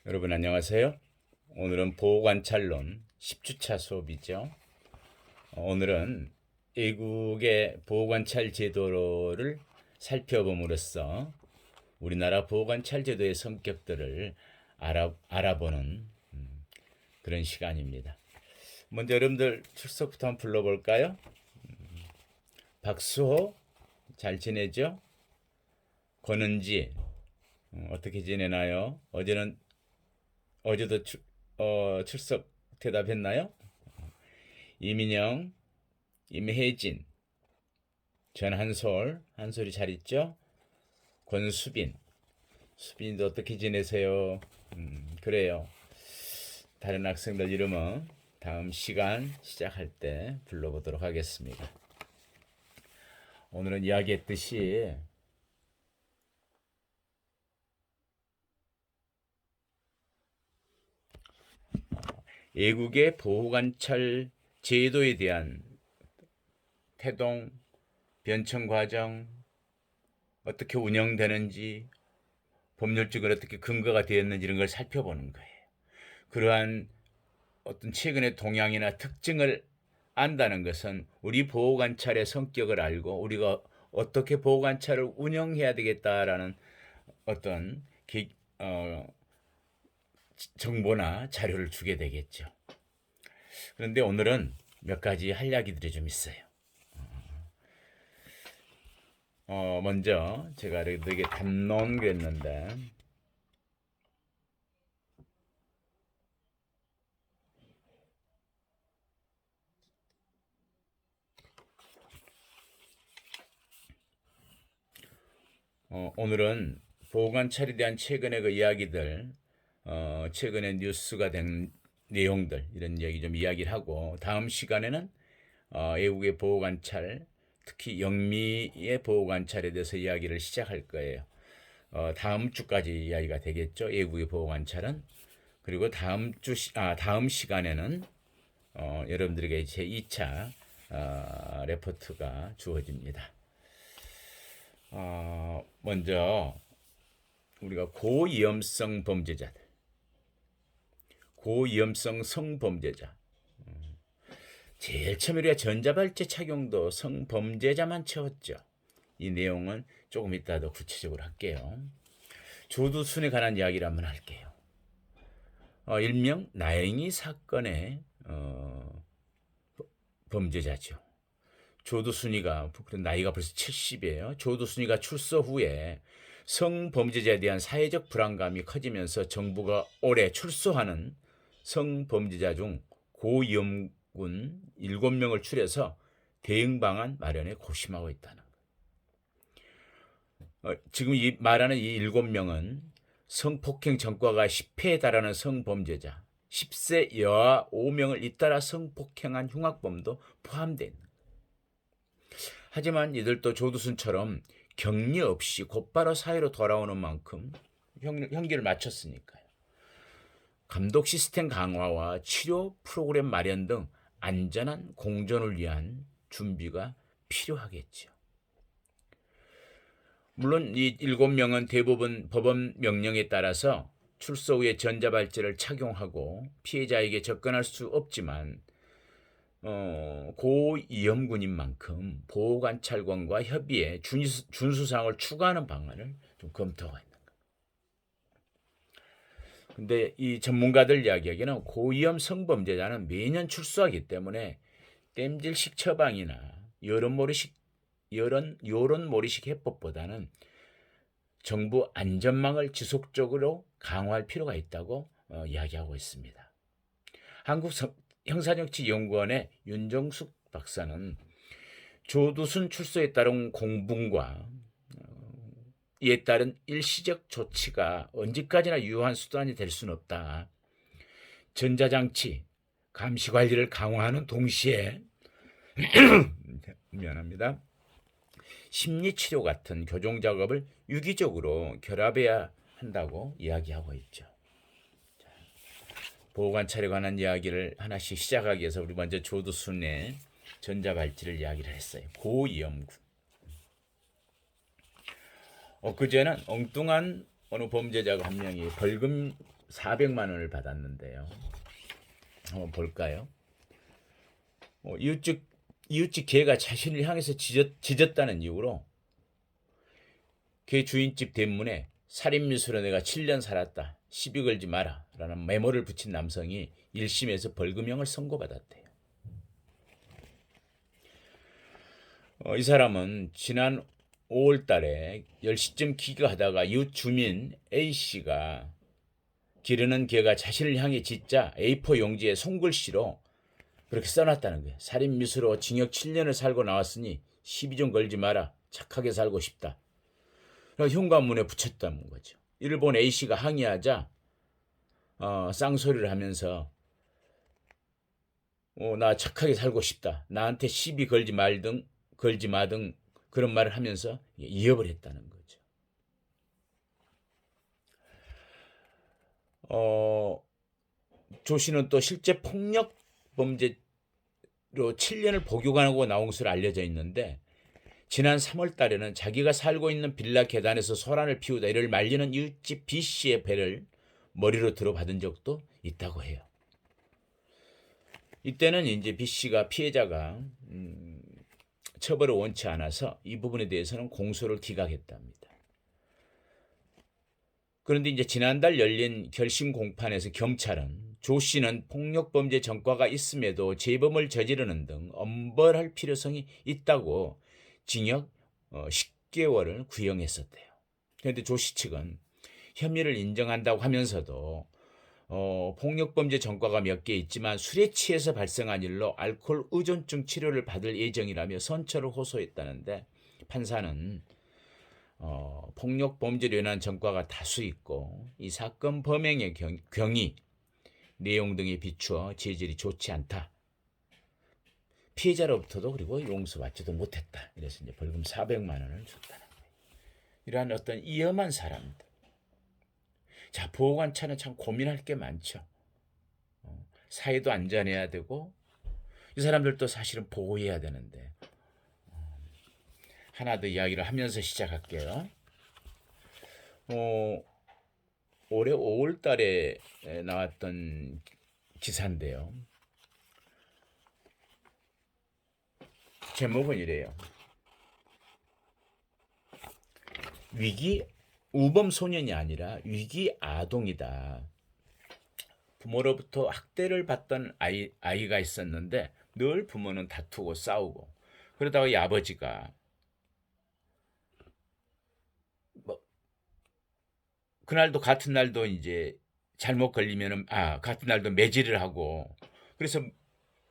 여러분 안녕하세요. 오늘은 보호관찰론 10주차 수업이죠. 오늘은 외국의 보호관찰 제도를 살펴봄으로써 우리나라 보호관찰 제도의 성격들을 알아보는 그런 시간입니다. 먼저 여러분들 출석부터 한번 불러볼까요? 박수호 잘 지내죠? 권은지 어떻게 지내나요? 어제도 출석 대답했나요? 이민영, 임혜진, 한솔이 잘 있죠? 권수빈, 수빈이도 어떻게 지내세요? 그래요. 다른 학생들 이름은 다음 시간 시작할 때 불러보도록 하겠습니다. 오늘은 이야기했듯이 외국의 보호관찰 제도에 대한 태동, 변청 과정, 어떻게 운영되는지, 법률적으로 어떻게 근거가 되었는지 이런 걸 살펴보는 거예요. 그러한 어떤 최근의 동향이나 특징을 안다는 것은 우리 보호관찰의 성격을 알고 우리가 어떻게 보호관찰을 운영해야 되겠다라는 어떤 정보나 자료를 주게 되겠죠. 그런데 오늘은 몇 가지 할 이야기들이 좀 있어요. 먼저 제가 되게 담론 그랬는데 오늘은 보호관찰에 대한 최근의 그 이야기들, 최근에 뉴스가 된 내용들 이런 얘기 좀 이야기를 하고 다음 시간에는 외국의 보호관찰, 특히 영미의 보호관찰에 대해서 이야기를 시작할 거예요. 다음 주까지 이야기가 되겠죠. 외국의 보호관찰은. 그리고 다음 시간에는 여러분들에게 제 2차 레포트가 주어집니다. 먼저 우리가 고위험성 범죄자들, 고위험성 성범죄자. 제일 처음에 우리가 전자발찌 착용도 성범죄자만 채웠죠. 이 내용은 조금 이따 더 구체적으로 할게요. 조두순에 관한 이야기를 한번 할게요. 일명 나영이 사건의 범죄자죠. 조두순이가 나이가 벌써 70이에요. 조두순이가 출소 후에 성범죄자에 대한 사회적 불안감이 커지면서 정부가 올해 출소하는 성범죄자 중 고위험군 7명을 추려서 대응 방안 마련에 고심하고 있다는 거예요. 지금 말하는 이 7명은 성폭행 전과가 10회에 달하는 성범죄자, 10세 여아 5명을 잇따라 성폭행한 흉악범도 포함되어 있는 거예요. 하지만 이들도 조두순처럼 격리 없이 곧바로 사회로 돌아오는 만큼 형기를 마쳤으니까요. 감독 시스템 강화와 치료 프로그램 마련 등 안전한 공존을 위한 준비가 필요하겠죠. 물론 이 7명은 대부분 법원 명령에 따라서 출소 후에 전자발찌를 착용하고 피해자에게 접근할 수 없지만 고위험군인 만큼 보호관찰관과 협의해 준수사항을 추가하는 방안을 좀 검토하고 있는 거예요. 근데 이 전문가들 이야기하기는 고위험 성범죄자는 매년 출소하기 때문에 땜질식 처방이나 여론몰이식 해법보다는 정부 안전망을 지속적으로 강화할 필요가 있다고 이야기하고 있습니다. 한국 형사정치연구원의 윤정숙 박사는 조두순 출소에 따른 공분과 이에 따른 일시적 조치가 언제까지나 유효한 수단이 될 수는 없다. 전자장치 감시 관리를 강화하는 동시에 미안합니다. 심리치료 같은 교정 작업을 유기적으로 결합해야 한다고 이야기하고 있죠. 보호관찰에 관한 이야기를 하나씩 시작하기 위해서 우리 먼저 조두순의 전자발찌를 이야기를 했어요. 고위험군. 그제는 엉뚱한 어느 범죄자가 한 명이 벌금 400만 원을 받았는데요. 한번 볼까요? 이웃집 개가 자신을 향해서 짖었다는 이유로 개 주인집 대문에 살인미수로 내가 7년 살았다. 시비 걸지 마라. 라는 메모를 붙인 남성이 1심에서 벌금형을 선고받았대요. 이 사람은 지난 5월 달에 10시쯤 귀가하다가 이웃 주민 A씨가 기르는 개가 자신을 향해 짖자 A4 용지에 손글씨로 그렇게 써놨다는 거예요. 살인미수로 징역 7년을 살고 나왔으니 시비 좀 걸지 마라. 착하게 살고 싶다. 현관문에 붙였다는 거죠. 이를 본 A씨가 항의하자 쌍소리를 하면서 나 착하게 살고 싶다. 나한테 시비 걸지 마 등 그런 말을 하면서 이협을 했다는 거죠. 조 씨는 또 실제 폭력 범죄로 7년을 복역하고 나온 것으로 알려져 있는데 지난 3월 달에는 자기가 살고 있는 빌라 계단에서 소란을 피우다 이를 말리는 이웃집 B씨의 배를 머리로 들어받은 적도 있다고 해요. 이때는 이제 B씨가 피해자가 처벌을 원치 않아서 이 부분에 대해서는 공소를 기각했답니다. 그런데 이제 지난달 열린 결심 공판에서 경찰은 조 씨는 폭력범죄 전과가 있음에도 재범을 저지르는 등 엄벌할 필요성이 있다고 징역 10개월을 구형했었대요. 그런데 조 씨 측은 혐의를 인정한다고 하면서도 폭력범죄 전과가 몇 개 있지만 술에 취해서 발생한 일로 알코올 의존증 치료를 받을 예정이라며 선처를 호소했다는데 판사는 폭력범죄로 인한 전과가 다수 있고 이 사건 범행의 경위, 내용 등에 비추어 재질이 좋지 않다. 피해자로부터도 그리고 용서받지도 못했다. 이래서 이제 벌금 400만 원을 줬다는 거예요. 이러한 어떤 위험한 사람들. 자, 보호관찰은 참 고민할 게 많죠. 사회도 안전해야 되고 이 사람들도 사실은 보호해야 되는데 하나 더 이야기를 하면서 시작할게요. 올해 5월 달에 나왔던 기사인데요. 제목은 이래요. 위기 우범 소년이 아니라 위기 아동이다. 부모로부터 학대를 받던 아이가 있었는데 늘 부모는 다투고 싸우고 그러다가 이 아버지가 그날도 같은 날도 이제 잘못 걸리면은 같은 날도 매질을 하고 그래서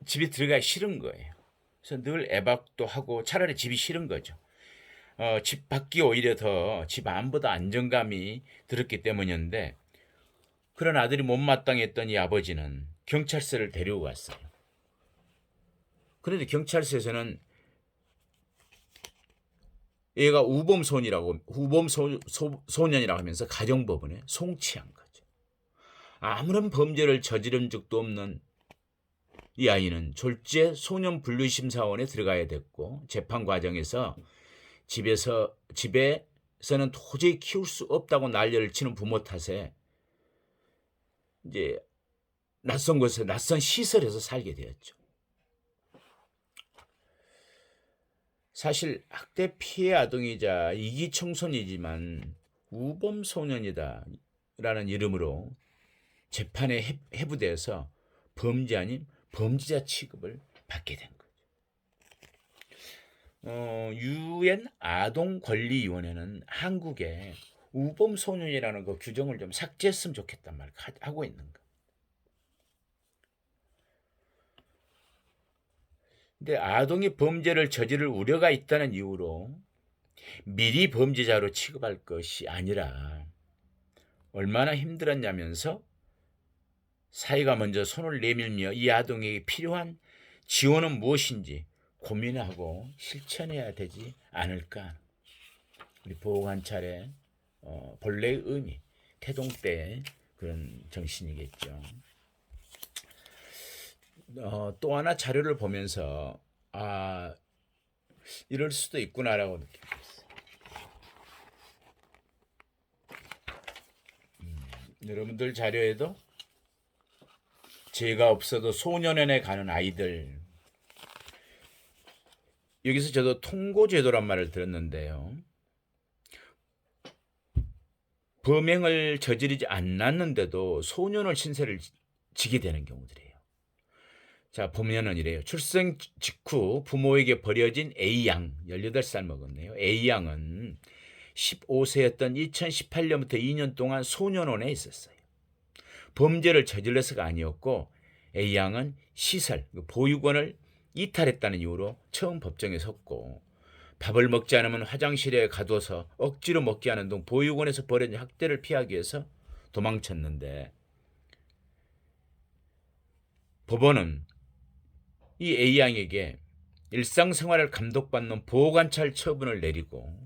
집에 들어가기 싫은 거예요. 그래서 늘 애박도 하고 차라리 집이 싫은 거죠. 집 밖이 오히려 더 집 안보다 안정감이 들었기 때문이었는데 그런 아들이 못마땅했던 이 아버지는 경찰서를 데리고 갔어요. 그런데 경찰서에서는 얘가 우범소년이라고 하면서 가정법원에 송치한 거죠. 아무런 범죄를 저지른 적도 없는 이 아이는 졸지에 소년분류심사원에 들어가야 됐고 재판 과정에서 집에서는 도저히 키울 수 없다고 난리를 치는 부모 탓에 이제 낯선 곳에 낯선 시설에서 살게 되었죠. 사실 학대 피해 아동이자 이기 청소년이지만 우범 소년이다라는 이름으로 재판에 해부돼서 범죄 아닌 범죄자 취급을 받게 된 거죠. UN 아동권리위원회는 한국에 우범 소년이라는 그 규정을 좀 삭제했으면 좋겠단 말을 하고 있는 거. 근데 아동이 범죄를 저지를 우려가 있다는 이유로 미리 범죄자로 취급할 것이 아니라 얼마나 힘들었냐면서 사회가 먼저 손을 내밀며 이 아동에게 필요한 지원은 무엇인지 고민하고 실천해야 되지 않을까. 우리 보호관찰의 본래의 의미, 태동 때의 그런 정신이겠죠. 또 하나 자료를 보면서 이럴 수도 있구나라고 느꼈어요. 여러분들 자료에도 죄가 없어도 소년원에 가는 아이들, 여기서 저도 통고제도란 말을 들었는데요. 범행을 저지르지 않았는데도 소년원 신세를 지게 되는 경우들이에요. 자, 보면은 이래요. 출생 직후 부모에게 버려진 A양, 18살 먹었네요. A양은 15세였던 2018년부터 2년 동안 소년원에 있었어요. 범죄를 저질러서가 아니었고 A양은 시설, 보육원을 이탈했다는 이유로 처음 법정에 섰고, 밥을 먹지 않으면 화장실에 가둬서 억지로 먹게 하는 등 보육원에서 벌어진 학대를 피하기 위해서 도망쳤는데, 법원은 이 A양에게 일상생활을 감독받는 보호관찰 처분을 내리고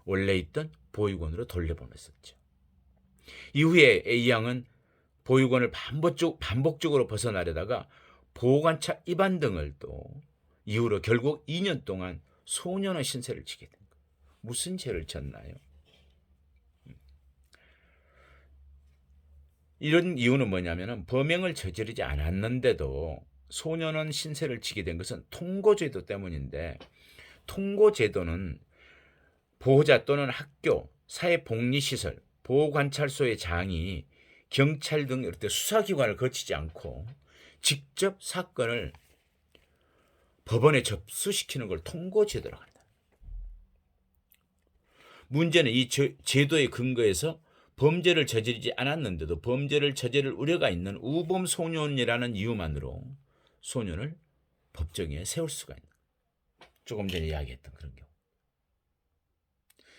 원래 있던 보육원으로 돌려보냈었죠. 이후에 A양은 보육원을 반복적으로 벗어나려다가 보호관찰 위반 등을 또 이후로 결국 2년 동안 소년원 신세를 지게 된 거예요. 무슨 죄를 졌나요? 이런 이유는 뭐냐면 범행을 저지르지 않았는데도 소년원 신세를 지게 된 것은 통고제도 때문인데, 통고제도는 보호자 또는 학교, 사회복리시설, 보호관찰소의 장이 경찰 등 이렇게 수사기관을 거치지 않고 직접 사건을 법원에 접수시키는 걸 통고제도라고 합니다. 문제는 이 제도의 근거에서 범죄를 저지르지 않았는데도 범죄를 저지를 우려가 있는 우범 소년이라는 이유만으로 소년을 법정에 세울 수가 있는 거예요. 조금 전에 이야기했던 그런 경우.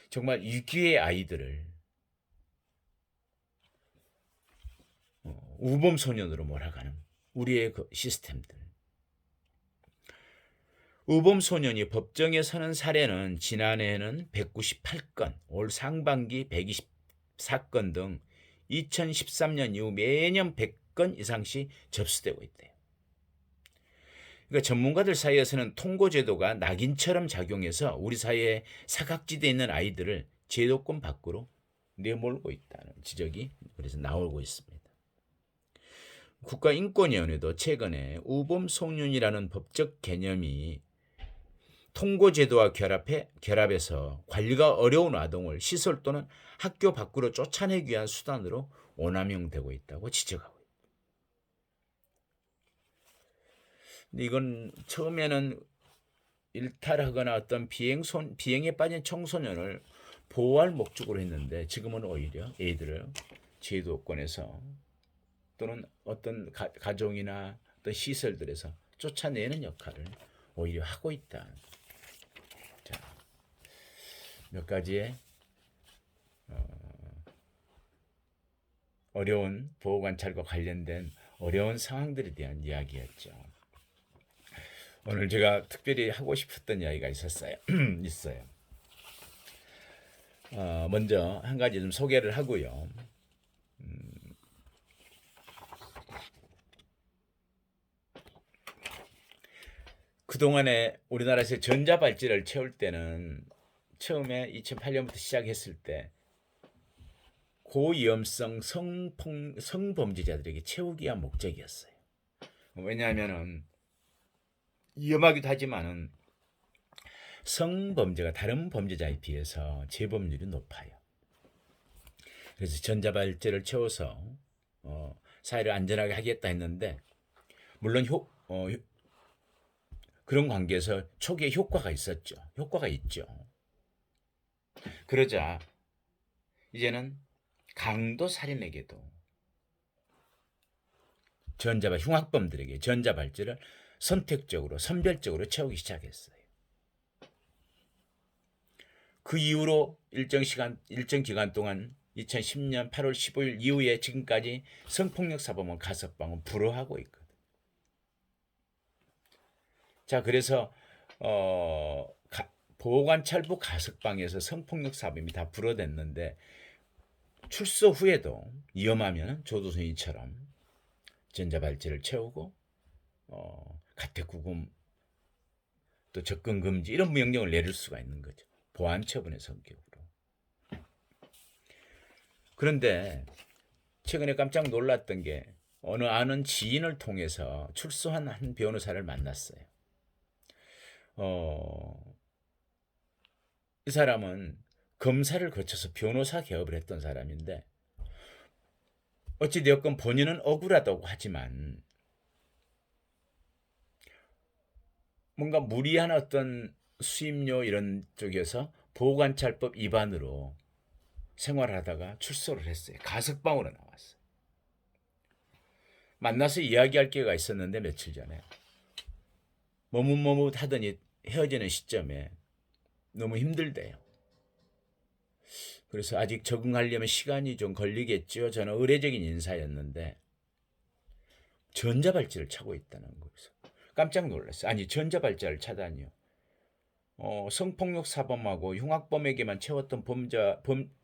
정말 위기의 아이들을 우범 소년으로 몰아가는 우리의 그 시스템들. 우범 소년이 법정에 서는 사례는 지난해에는 198건, 올 상반기 124건 등 2013년 이후 매년 100건 이상씩 접수되고 있대요. 그러니까 전문가들 사이에서는 통고제도가 낙인처럼 작용해서 우리 사회에 사각지대에 있는 아이들을 제도권 밖으로 내몰고 있다는 지적이 그래서 나오고 있습니다. 국가인권위원회도 최근에 우범소년이라는 법적 개념이 통고제도와 결합해서 관리가 어려운 아동을 시설 또는 학교 밖으로 쫓아내기 위한 수단으로 오남용되고 있다고 지적하고 있습니다. 근데 이건 처음에는 일탈하거나 어떤 비행에 빠진 청소년을 보호할 목적으로 했는데, 지금은 오히려 애들을 제도권에서 또는 어떤 가정이나 어떤 시설들에서 쫓아내는 역할을 오히려 하고 있다. 자, 몇 가지의 어려운 보호관찰과 관련된 어려운 상황들에 대한 이야기였죠. 오늘 제가 특별히 하고 싶었던 이야기가 있어요. 먼저 한 가지 좀 소개를 하고요. 그동안에 우리나라에서 전자발찌를 채울 때는 처음에 2008년부터 시작했을 때 고위험성 성범죄자들에게 채우기 위한 목적이었어요. 왜냐하면 위험하기도 하지만은 성범죄가 다른 범죄자에 비해서 재범률이 높아요. 그래서 전자발찌를 채워서 사회를 안전하게 하겠다 했는데, 물론 그런 관계에서 초기에 효과가 있었죠. 효과가 있죠. 그러자 이제는 강도 살인에게도 흉악범들에게 전자발찌를 선택적으로 선별적으로 채우기 시작했어요. 그 이후로 일정 기간 동안 2010년 8월 15일 이후에 지금까지 성폭력 사범은 가석방은 불허하고 있거든. 자, 그래서 보호관찰부 가석방에서 성폭력 사범이 다 불허됐는데, 출소 후에도 위험하면 조두순이처럼 전자발찌를 채우고 가택구금 또 접근 금지 이런 명령을 내릴 수가 있는 거죠. 보안 처분의 성격으로. 그런데 최근에 깜짝 놀랐던 게 어느 아는 지인을 통해서 출소한 한 변호사를 만났어요. 이 사람은 검사를 거쳐서 변호사 개업을 했던 사람인데 어찌되었건 본인은 억울하다고 하지만 뭔가 무리한 어떤 수임료 이런 쪽에서 보호관찰법 위반으로 생활을 하다가 출소를 했어요. 가석방으로 나왔어요. 만나서 이야기할 기회가 있었는데 며칠 전에 머뭇머뭇하더니 헤어지는 시점에 너무 힘들대요. 그래서 아직 적응하려면 시간이 좀 걸리겠죠. 저는 의례적인 인사였는데 전자발찌를 차고 있다는 거예요. 깜짝 놀랐어요. 아니 전자발찌를 차다니요. 성폭력 사범하고 흉악범에게만 채웠던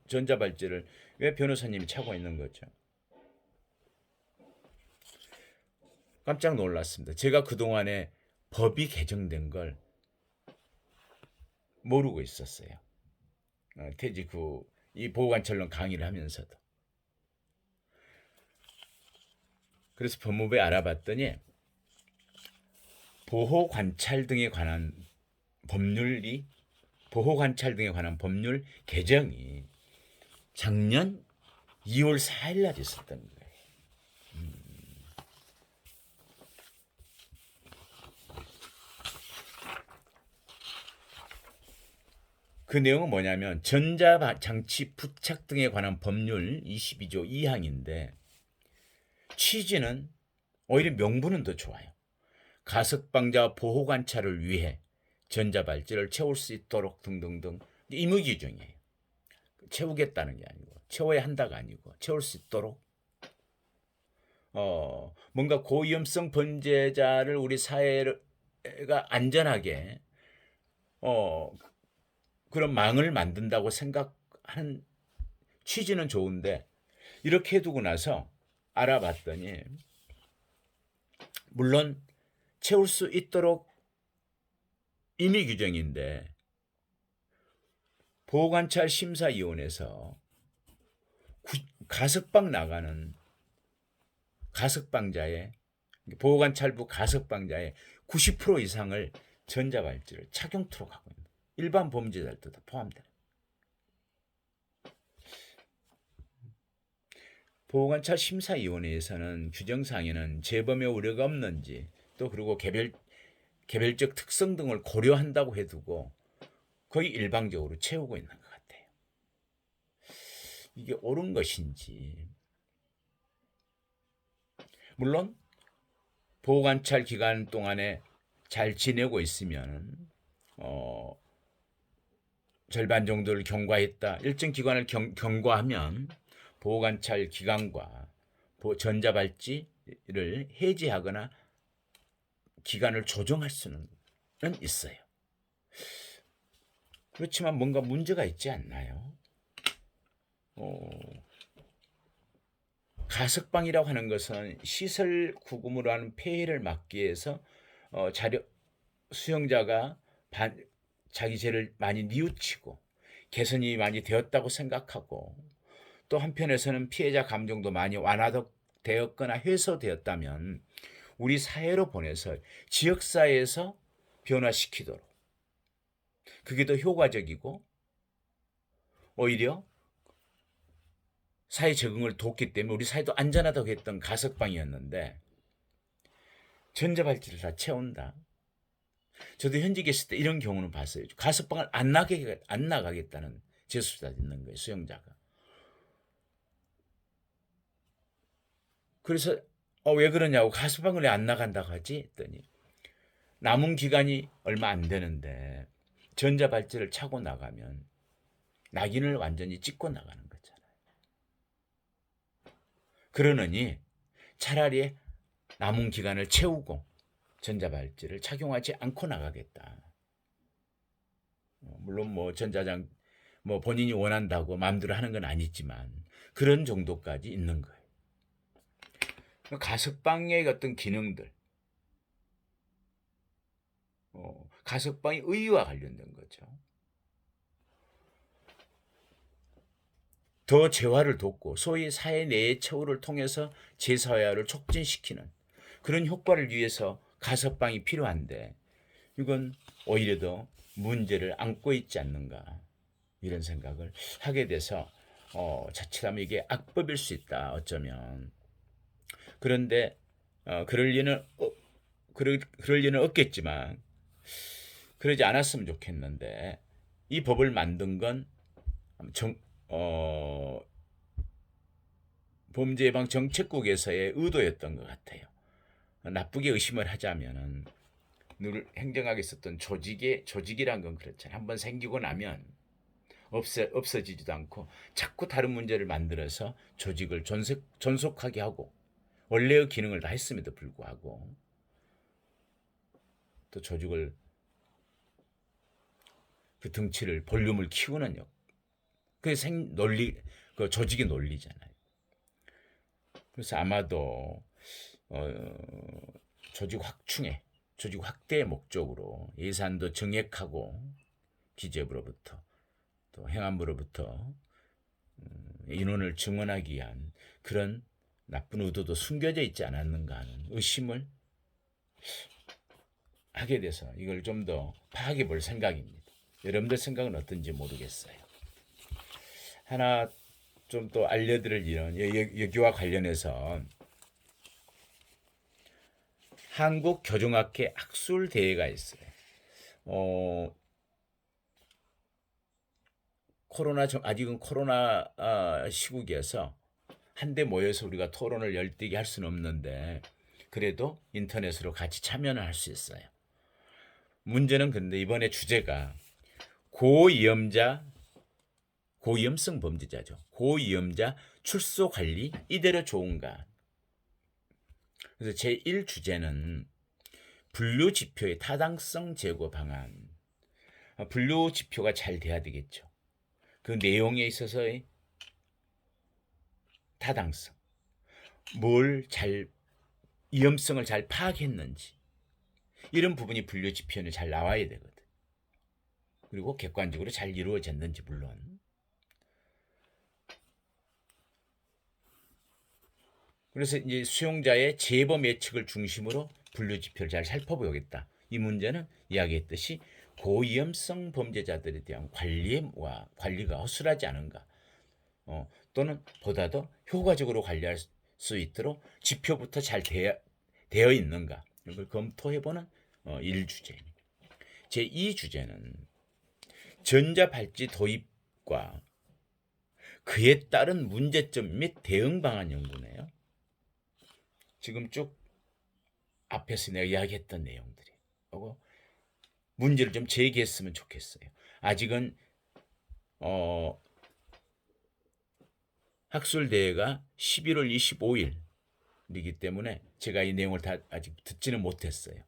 전자발찌를 왜 변호사님이 차고 있는 거죠? 깜짝 놀랐습니다. 제가 그동안에 법이 개정된 걸 모르고 있었어요. 퇴직 후 이 보호관찰론 강의를 하면서도. 그래서 법무부에 알아봤더니 보호관찰 등에 관한 보호관찰 등에 관한 법률 개정이 작년 2월 4일 날 있었던 거예요. 그 내용은 뭐냐면 전자장치 부착 등에 관한 법률 22조 2항인데 취지는 오히려 명분은 더 좋아요. 가석방자 보호관찰을 위해 전자발찌를 채울 수 있도록 등등등 의무 규정이에요. 채우겠다는 게 아니고 채워야 한다가 아니고 채울 수 있도록 뭔가 고위험성 범죄자를 우리 사회가 안전하게 그런 망을 만든다고 생각하는 취지는 좋은데 이렇게 해두고 나서 알아봤더니 물론 채울 수 있도록 임의 규정인데 보호관찰 심사위원회에서 가석방 나가는 가석방자의 보호관찰부 가석방자의 90% 이상을 전자발찌를 착용토록 하고 있는 일반 범죄자들도 다 포함돼요. 보호관찰 심사위원회에서는 규정상에는 재범의 우려가 없는지 또 그리고 개별적 특성 등을 고려한다고 해두고 거의 일방적으로 채우고 있는 것 같아요. 이게 옳은 것인지. 물론 보호관찰 기간 동안에 잘 지내고 있으면 절반 정도를 경과했다. 일정 기간을 경과하면 보호관찰 기간과 전자발찌를 해지하거나 기간을 조정할 수는 있어요. 그렇지만 뭔가 문제가 있지 않나요? 가석방이라고 하는 것은 시설 구금으로 하는 폐해를 막기 위해서 수용자가 자기 죄를 많이 뉘우치고 개선이 많이 되었다고 생각하고 또 한편에서는 피해자 감정도 많이 완화되었거나 해소되었다면 우리 사회로 보내서 지역사회에서 변화시키도록 그게 더 효과적이고 오히려 사회 적응을 돕기 때문에 우리 사회도 안전하다고 했던 가석방이었는데 전자발찌를 다 채운다. 저도 현직에 있을 때 이런 경우는 봤어요. 가석방을 안 나가겠다는 재수자가 있는 거예요. 수용자가. 그래서 왜 그러냐고 가석방을 왜 안 나간다고 하지? 했더니 남은 기간이 얼마 안 되는데 전자발찌를 차고 나가면 낙인을 완전히 찍고 나가는 거잖아요. 그러느니 차라리 남은 기간을 채우고 전자발찌를 착용하지 않고 나가겠다. 물론 본인이 원한다고 마음대로 하는 건 아니지만 그런 정도까지 있는 거예요. 가석방의 어떤 기능들, 가석방이 의의와 관련된 거죠. 더 재화를 돕고 소위 사회 내의 처우를 통해서 재사회화를 촉진시키는 그런 효과를 위해서 가석방이 필요한데 이건 오히려 더 문제를 안고 있지 않는가 이런 생각을 하게 돼서 자칫하면 이게 악법일 수 있다 어쩌면. 그런데 그럴 리는 없겠지만 그러지 않았으면 좋겠는데 이 법을 만든 건 범죄예방정책국에서의 의도였던 것 같아요. 나쁘게 의심을 하자면은 늘 행정학에 있었던 조직이란 건 그렇잖아요. 한번 생기고 나면 없어지지도 않고 자꾸 다른 문제를 만들어서 조직을 존속하게 하고 원래의 기능을 다 했음에도 불구하고 또 조직을 그 덩치를 볼륨을 키우는 그게 그 조직의 논리잖아요. 그래서 아마도 조직 확대의 목적으로 예산도 정액하고 기재부로부터 또 행안부로부터 인원을 증원하기 위한 그런 나쁜 의도도 숨겨져 있지 않았는가 하는 의심을 하게 돼서 이걸 좀 더 파악해 볼 생각입니다. 여러분들 생각은 어떤지 모르겠어요. 하나 좀 또 알려드릴 일은 여기와 관련해서 한국교정학회 학술대회가 있어요. 아직은 코로나 시국이어서 한데 모여서 우리가 토론을 열띠게 할 수는 없는데 그래도 인터넷으로 같이 참여는 할 수 있어요. 문제는 근데 이번에 주제가 고위험성 범죄자죠. 고위험자 출소 관리 이대로 좋은가. 그래서 제1주제는 분류 지표의 타당성 제고 방안. 분류 지표가 잘 돼야 되겠죠. 그 내용에 있어서의 타당성. 위험성을 잘 파악했는지. 이런 부분이 분류 지표는 잘 나와야 되거든. 그리고 객관적으로 잘 이루어졌는지 물론. 그래서 이제 수용자의 재범 예측을 중심으로 분류 지표를 잘 살펴보겠다. 이 문제는 이야기했듯이 고위험성 범죄자들에 대한 관리가 허술하지 않은가, 또는 보다 더 효과적으로 관리할 수 있도록 지표부터 잘 되어 있는가 이걸 검토해보는 1주제입니다. 제2주제는 전자발찌 도입과 그에 따른 문제점 및 대응 방안 연구네요. 지금 쭉 앞에서 내가 이야기했던 내용들이 하고 문제를 좀 제기했으면 좋겠어요. 아직은 학술대회가 11월 25일이기 때문에 제가 이 내용을 다 아직 듣지는 못했어요.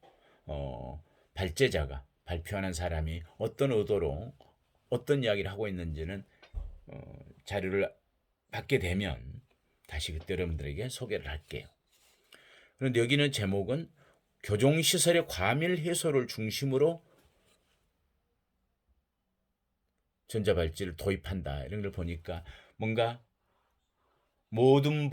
발제자가 발표하는 사람이 어떤 의도로 어떤 이야기를 하고 있는지는 자료를 받게 되면 다시 그때 여러분들에게 소개를 할게요. 그런데 여기는 제목은 교정시설의 과밀 해소를 중심으로 전자발찌를 도입한다 이런 걸 보니까 뭔가 모든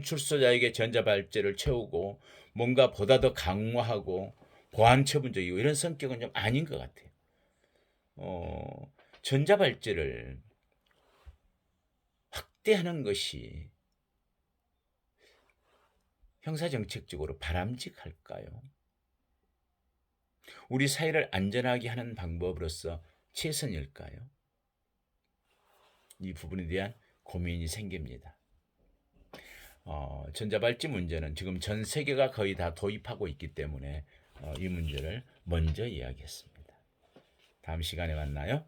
출소자에게 전자발찌를 채우고 뭔가 보다 더 강화하고 보안처분적이고 이런 성격은 좀 아닌 것 같아요. 전자발찌를 확대하는 것이 형사정책적으로 바람직할까요? 우리 사회를 안전하게 하는 방법으로서 최선일까요? 이 부분에 대한 고민이 생깁니다. 전자발찌 문제는 지금 전 세계가 거의 다 도입하고 있기 때문에 이 문제를 먼저 이야기했습니다. 다음 시간에 만나요.